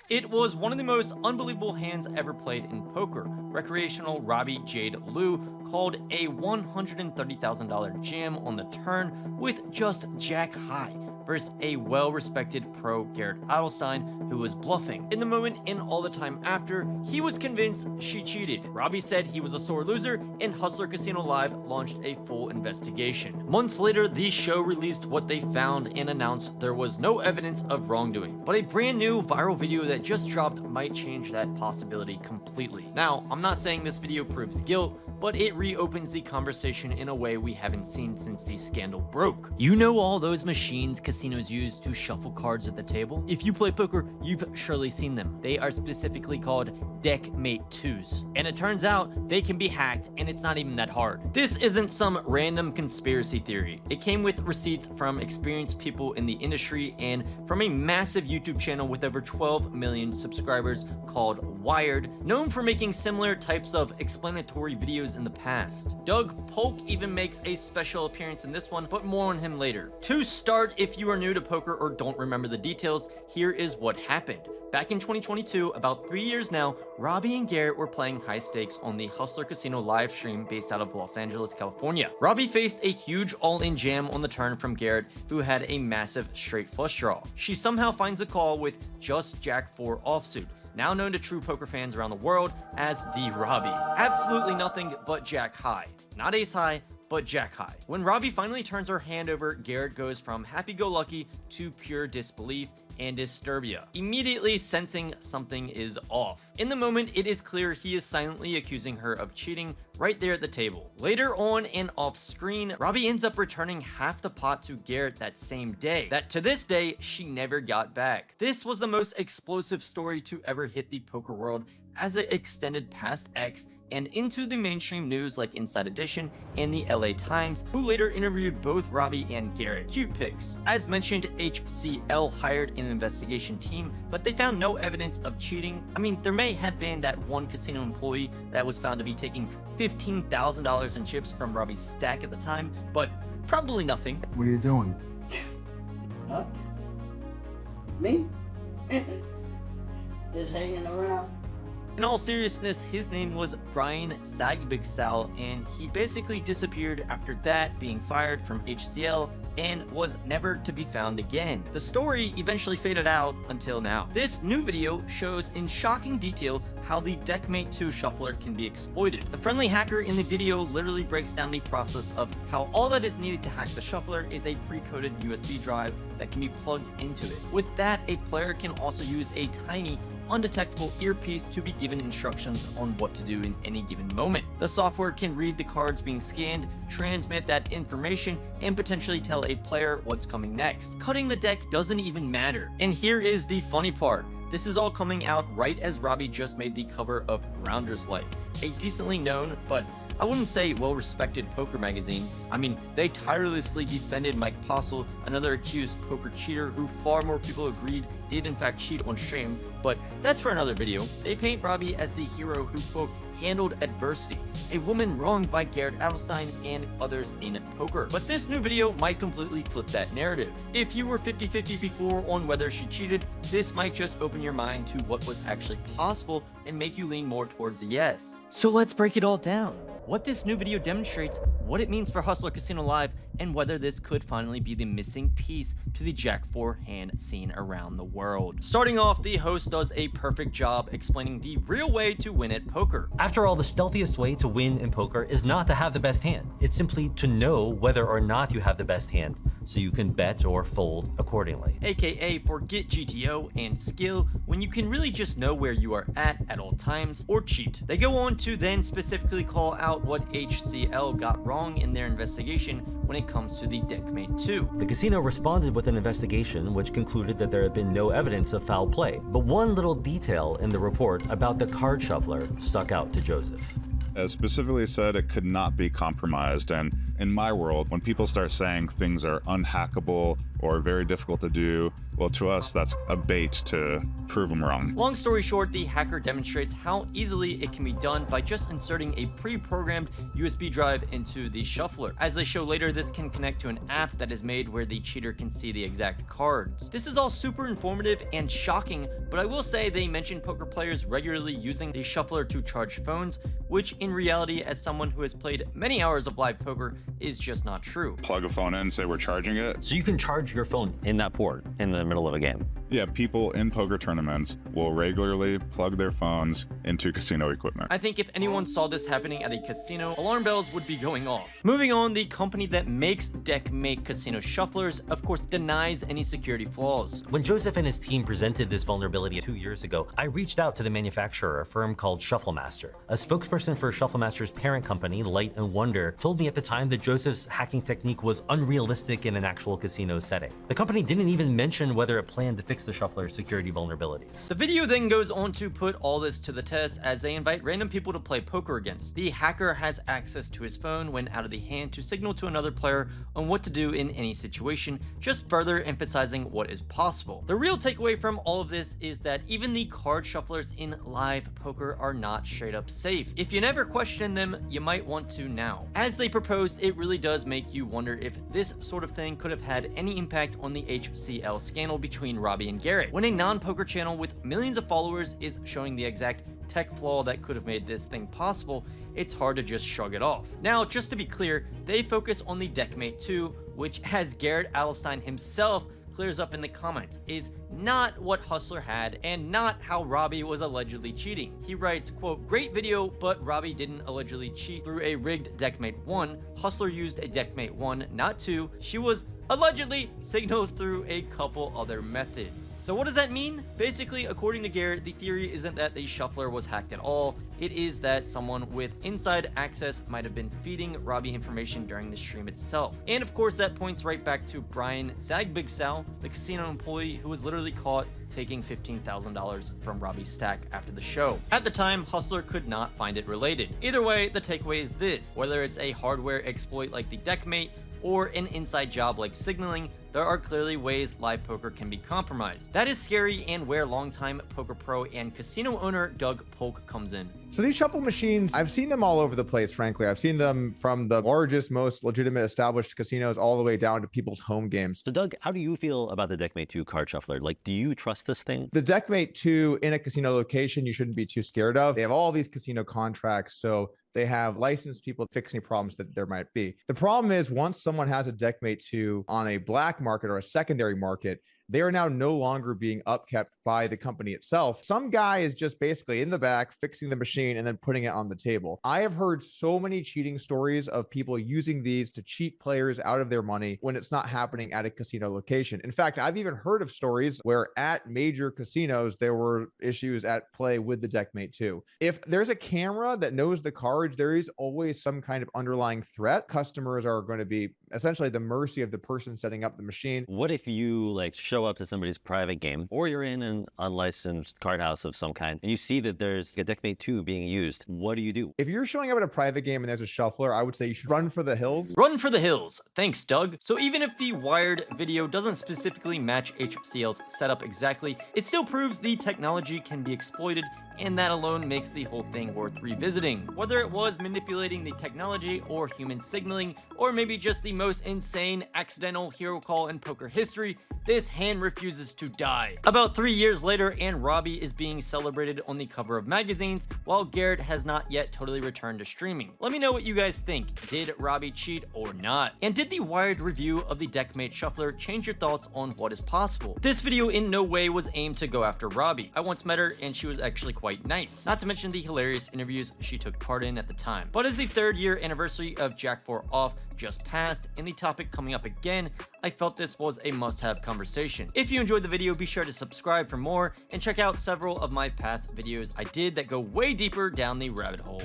It was one of the most unbelievable hands ever played in poker. Recreational Robbi Jade called a $130,000 jam on the turn with just jack high versus a well-respected pro Garrett Adelstein who was bluffing. In the moment and all the time after, he was convinced she cheated. Robbi said he was a sore loser, and Hustler Casino Live launched a full investigation. Months later, the show released what they found and announced there was no evidence of wrongdoing. But a brand new viral video that just dropped might change that possibility completely. Now, I'm not saying this video proves guilt, but it reopens the conversation in a way we haven't seen since the scandal broke. You know all those machines casinos use to shuffle cards at the table? If you play poker, you've surely seen them. They are specifically called Deckmate 2s. And it turns out they can be hacked, and it's not even that hard. This isn't some random conspiracy theory. It came with receipts from experienced people in the industry and from a massive YouTube channel with over 12 million subscribers called Wired, known for making similar types of explanatory videos in the past. Polk even makes a special appearance in this one, but more on him later. To start, if you are new to poker or don't remember the details, here is what happened. Back in 2022, about 3 years now, Robbi and Garrett were playing high stakes on the Hustler Casino live stream based out of Los Angeles, California. Robbi faced a huge all-in jam on the turn from Garrett, who had a massive straight flush draw. She somehow finds a call with just Jack 4 offsuit, now known to true poker fans around the world as the Robbi. Absolutely nothing but jack high. Not ace high, but jack high. When Robbi finally turns her hand over, Garrett goes from happy-go-lucky to pure disbelief and disturbia, immediately sensing something is off. In the moment, it is clear he is silently accusing her of cheating right there at the table. Later on and off screen, Robbi ends up returning half the pot to Garrett that same day, that to this day, she never got back. This was the most explosive story to ever hit the poker world, as it extended past X and into the mainstream news like Inside Edition and the LA Times, who later interviewed both Robbi and Garrett. Cute pics. As mentioned, HCL hired an investigation team, but they found no evidence of cheating. I mean, there may have been that one casino employee that was found to be taking $15,000 in chips from Robbi's stack at the time, but probably nothing. What are you doing? Huh? Me? Just hanging around. In all seriousness, his name was Brian Sagbigsal, and he basically disappeared after that, being fired from HCL and was never to be found again. The story eventually faded out until now. This new video shows in shocking detail how the Deckmate 2 shuffler can be exploited. The friendly hacker in the video literally breaks down the process of how all that is needed to hack the shuffler is a pre-coded USB drive that can be plugged into it. With that, a player can also use a tiny undetectable earpiece to be given instructions on what to do in any given moment. The software can read the cards being scanned, transmit that information, and potentially tell a player what's coming next. Cutting the deck doesn't even matter. And here is the funny part. This is all coming out right as Robbi just made the cover of Rounders Life, a decently known, but I wouldn't say well-respected poker magazine. I mean, they tirelessly defended Mike Postle, another accused poker cheater who far more people agreed did in fact cheat on stream, but that's for another video. They paint Robbi as the hero who, quote, handled adversity, a woman wronged by Garrett Adelstein and others in poker. But this new video might completely flip that narrative. If you were 50-50 before on whether she cheated, this might just open your mind to what was actually possible and make you lean more towards a yes. So let's break it all down. What this new video demonstrates, what it means for Hustler Casino Live, and whether this could finally be the missing piece to the Jack 4 hand scene around the world. Starting off, the host does a perfect job explaining the real way to win at poker. After all, the stealthiest way to win in poker is not to have the best hand. It's simply to know whether or not you have the best hand, so you can bet or fold accordingly. AKA forget GTO and skill when you can really just know where you are at all times, or cheat. They go on to then specifically call out what HCL got wrong in their investigation when it comes to the Deckmate 2. The casino responded with an investigation which concluded that there had been no evidence of foul play, but one little detail in the report about the card shuffler stuck out to Joseph. Specifically said it could not be compromised, and in my world, when people start saying things are unhackable or very difficult to do, well, to us, that's a bait to prove them wrong. Long story short, the hacker demonstrates how easily it can be done by just inserting a pre-programmed USB drive into the shuffler. As they show later, this can connect to an app that is made where the cheater can see the exact cards. This is all super informative and shocking, but I will say they mention poker players regularly using the shuffler to charge phones, which in reality, as someone who has played many hours of live poker, is just not true. Plug a phone in, say we're charging it. So you can charge your phone in that port in the middle of a game. Yeah, people in poker tournaments will regularly plug their phones into casino equipment. I think if anyone saw this happening at a casino, alarm bells would be going off. Moving on, the company that makes Deckmate casino shufflers, of course, denies any security flaws. When Joseph and his team presented this vulnerability 2 years ago, I reached out to the manufacturer, a firm called Shufflemaster. A spokesperson for Shufflemaster's parent company, Light & Wonder, told me at the time that Joseph's hacking technique was unrealistic in an actual casino setting. The company didn't even mention whether it planned to fix the shuffler's security vulnerabilities. The video then goes on to put all this to the test as they invite random people to play poker against. The hacker has access to his phone when out of the hand to signal to another player on what to do in any situation, just further emphasizing what is possible. The real takeaway from all of this is that even the card shufflers in live poker are not straight up safe. If you never questioned them, you might want to now. As they proposed, it really does make you wonder if this sort of thing could have had any impact on the HCL scandal between Robbi and Garrett. When a non-poker channel with millions of followers is showing the exact tech flaw that could have made this thing possible, it's hard to just shrug it off. Now, just to be clear, they focus on the Deckmate 2, which, as Garrett Adelstein himself clears up in the comments, is not what Hustler had and not how Robbi was allegedly cheating. He writes, quote, "Great video, but Robbi didn't allegedly cheat through a rigged Deckmate 1. Hustler used a Deckmate 1, not 2. She was allegedly signaled through a couple other methods." So what does that mean? Basically, according to Garrett, the theory isn't that the shuffler was hacked at all. It is that someone with inside access might have been feeding Robbi information during the stream itself. And of course, that points right back to Brian Zagbigsal, the casino employee who was literally caught taking $15,000 from Robbi's stack after the show. At the time, Hustler could not find it related. Either way, the takeaway is this: whether it's a hardware exploit like the Deckmate or an inside job like signaling, there are clearly ways live poker can be compromised. That is scary, and where longtime poker pro and casino owner Doug Polk comes in. So these shuffle machines, I've seen them all over the place, frankly. I've seen them from the largest, most legitimate established casinos all the way down to people's home games. So Doug, how do you feel about the Deckmate 2 card shuffler? Like, do you trust this thing? The Deckmate 2 in a casino location, you shouldn't be too scared of. They have all these casino contracts, so they have licensed people fixing problems that there might be. The problem is, once someone has a Deckmate 2 on a black market or a secondary market, they are now no longer being upkept by the company itself. Some guy is just basically in the back fixing the machine and then putting it on the table. I have heard so many cheating stories of people using these to cheat players out of their money when it's not happening at a casino location. In fact, I've even heard of stories where at major casinos, there were issues at play with the Deckmate 2. If there's a camera that knows the cards, there is always some kind of underlying threat. Customers are going to be essentially at the mercy of the person setting up the machine. What if you like show up to somebody's private game, or you're in an unlicensed card house of some kind, and you see that there's a Deckmate 2 being used? What do you do? If you're showing up at a private game and there's a shuffler, I would say you should run for the hills. Run for the hills. Thanks, Doug. So even if the Wired video doesn't specifically match HCL's setup exactly, it still proves the technology can be exploited, and that alone makes the whole thing worth revisiting. Whether it was manipulating the technology or human signaling, or maybe just the most insane accidental hero call in poker history, this hand refuses to die. About 3 years later, and Robbi is being celebrated on the cover of magazines, while Garrett has not yet totally returned to streaming. Let me know what you guys think. Did Robbi cheat or not? And did the Wired review of the Deckmate Shuffler change your thoughts on what is possible? This video in no way was aimed to go after Robbi. I once met her, and she was actually quite nice. Not to mention the hilarious interviews she took part in at the time. But as the 3rd year anniversary of Jack 4 Off just passed, and the topic coming up again, I felt this was a must-have conversation. If you enjoyed the video, be sure to subscribe for more, and check out several of my past videos I did that go way deeper down the rabbit hole.